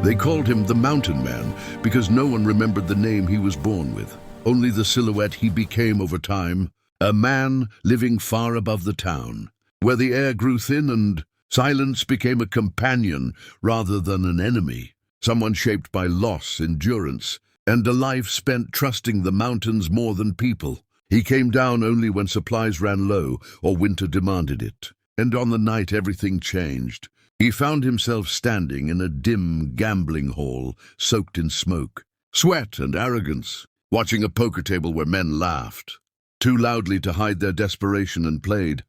They called him the Mountain Man because no one remembered the name he was born with, only the silhouette he became over time, a man living far above the town, where the air grew thin and silence became a companion rather than an enemy, someone shaped by loss, endurance, and a life spent trusting the mountains more than people. He came down only when supplies ran low or winter demanded it, and on the night everything changed. He found himself standing in a dim gambling hall, soaked in smoke, sweat and arrogance, watching a poker table where men laughed, too loudly to hide their desperation, and played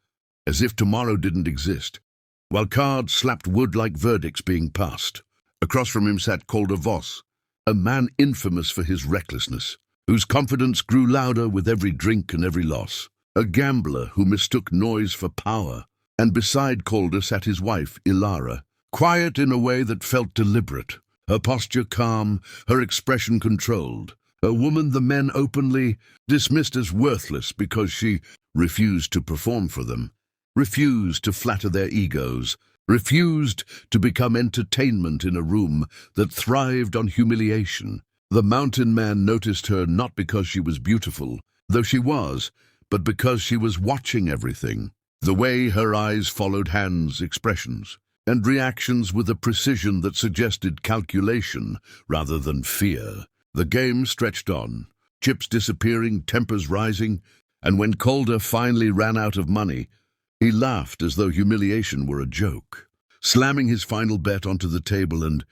as if tomorrow didn't exist, while cards slapped wood like verdicts being passed. Across from him sat Calder Voss, a man infamous for his recklessness, whose confidence grew louder with every drink and every loss, a gambler who mistook noise for power. And beside Calder sat his wife, Ilara, quiet in a way that felt deliberate, her posture calm, her expression controlled, a woman the men openly dismissed as worthless because she refused to perform for them, refused to flatter their egos, refused to become entertainment in a room that thrived on humiliation. The Mountain Man noticed her not because she was beautiful, though she was, but because she was watching everything. The way her eyes followed hands, expressions, and reactions with a precision that suggested calculation rather than fear. The game stretched on, chips disappearing, tempers rising, and when Calder finally ran out of money, he laughed as though humiliation were a joke, slamming his final bet onto the table and,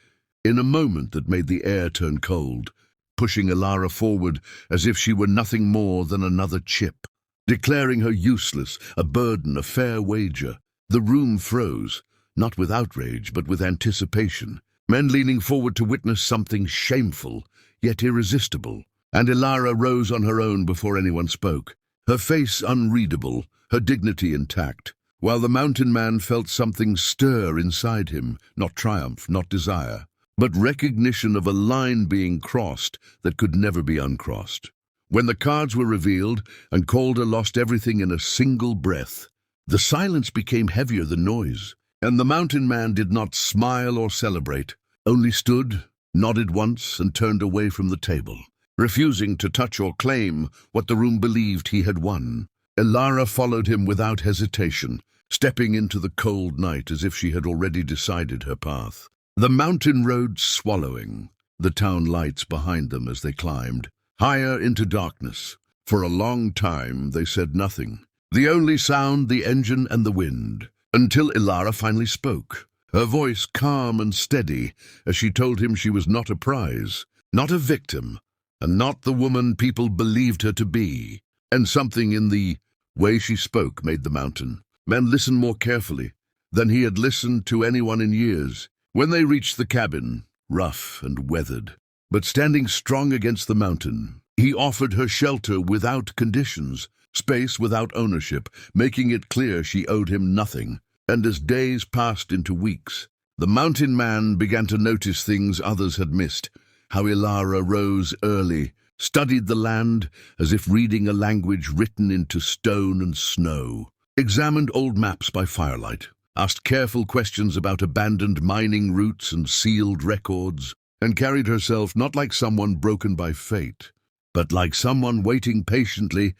in a moment that made the air turn cold, pushing Ilara forward as if she were nothing more than another chip, declaring her useless, a burden, a fair wager. The room froze, not with outrage, but with anticipation, men leaning forward to witness something shameful, yet irresistible. And Ilara rose on her own before anyone spoke, her face unreadable, her dignity intact, while the Mountain Man felt something stir inside him, not triumph, not desire, but recognition of a line being crossed that could never be uncrossed. When the cards were revealed and Calder lost everything in a single breath, the silence became heavier than noise, and the Mountain Man did not smile or celebrate, only stood, nodded once, and turned away from the table, refusing to touch or claim what the room believed he had won. Ilara followed him without hesitation, stepping into the cold night as if she had already decided her path. The mountain road swallowing, the town lights behind them as they climbed, higher into darkness. For a long time they said nothing, the only sound the engine and the wind, until Ilara finally spoke, her voice calm and steady as she told him she was not a prize, not a victim, and not the woman people believed her to be. And something in the way she spoke made the Mountain Man listen more carefully than he had listened to anyone in years. When they reached the cabin, rough and weathered, but standing strong against the mountain, he offered her shelter without conditions, space without ownership, making it clear she owed him nothing. And as days passed into weeks, the Mountain Man began to notice things others had missed, how Ilara rose early, studied the land as if reading a language written into stone and snow, examined old maps by firelight, asked careful questions about abandoned mining routes and sealed records, and carried herself not like someone broken by fate, but like someone waiting patiently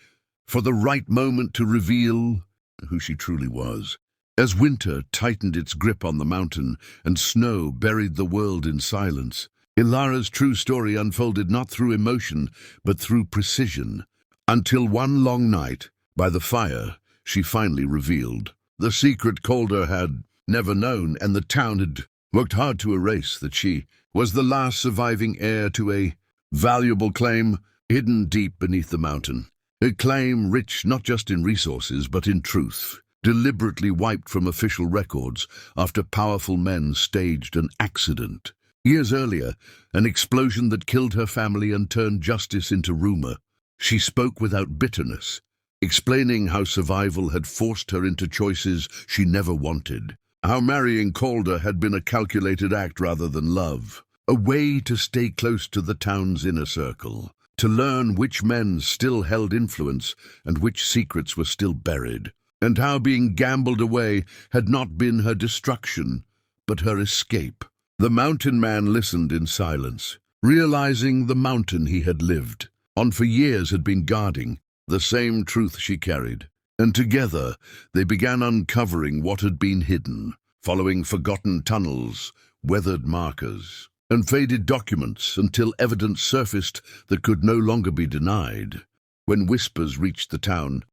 for the right moment to reveal who she truly was. As winter tightened its grip on the mountain and snow buried the world in silence, Ilara's true story unfolded not through emotion, but through precision, until one long night, by the fire, she finally revealed the secret Calder had never known, and the town had worked hard to erase, that she was the last surviving heir to a valuable claim hidden deep beneath the mountain, a claim rich not just in resources but in truth, deliberately wiped from official records after powerful men staged an accident. Years earlier, an explosion that killed her family and turned justice into rumor. She spoke without bitterness, explaining how survival had forced her into choices she never wanted, how marrying Calder had been a calculated act rather than love, a way to stay close to the town's inner circle, to learn which men still held influence and which secrets were still buried, and how being gambled away had not been her destruction, but her escape. The mountain man listened in silence, realizing the mountain he had lived on for years had been guarding the same truth she carried. And together they began uncovering what had been hidden, following forgotten tunnels, weathered markers, and faded documents until evidence surfaced that could no longer be denied. When whispers reached the town,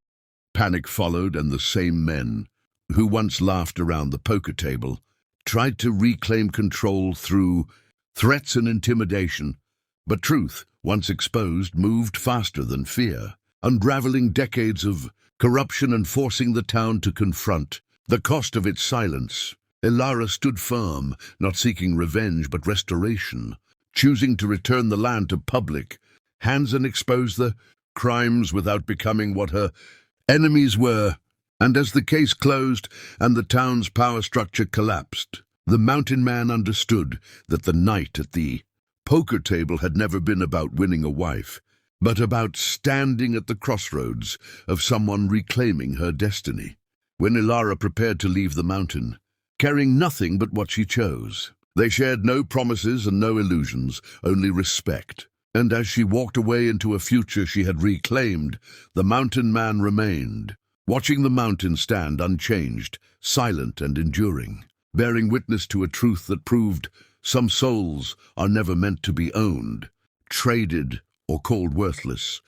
panic followed, and the same men, who once laughed around the poker table, tried to reclaim control through threats and intimidation. But truth, once exposed, moved faster than fear, unraveling decades of corruption and forcing the town to confront the cost of its silence. Ilara stood firm, not seeking revenge but restoration, choosing to return the land to public hands and expose the crimes without becoming what her enemies were. And as the case closed and the town's power structure collapsed, the mountain man understood that the night at the poker table had never been about winning a wife, but about standing at the crossroads of someone reclaiming her destiny. When Ilara prepared to leave the mountain, carrying nothing but what she chose, they shared no promises and no illusions, only respect. And as she walked away into a future she had reclaimed, the mountain man remained, watching the mountain stand unchanged, silent and enduring, bearing witness to a truth that proved some souls are never meant to be owned, traded, or called worthless.